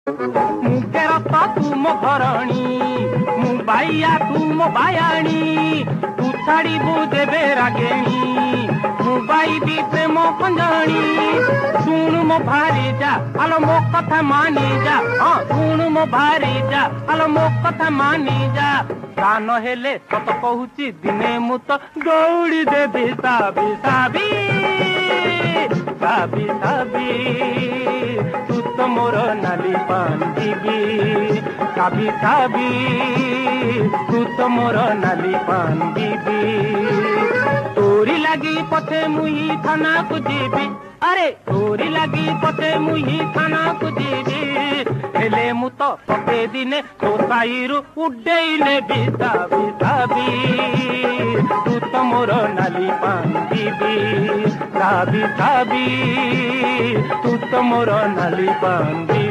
मुखे रता तू मो घरणी मु बाइया तू मो बायाणी तू छाड़ी देबे रागेणी मु बाई भी प्रेम खंजणी सुन मो भारी जा आलो मो कथा मानी जा हाँ सुन मो भारी जा आलो मो कथा मानी जा ता नहेले सत कहूची दिने मु तो दौड़ी देबी साबी साबी साबी साबी तू तो मोर नाली पानी साबी साबी तू तो मोर नाली पानी तोरी लगी पथे मुही थाना को जीवी अरे तोरी लगी पथे मुही थाना को जीवी हेले मु तो पके दिने तो साईरु उडेइले भी साबी साबी तू तो मोर नाली पानी साबी साबी तू तो मोर नाली पानी।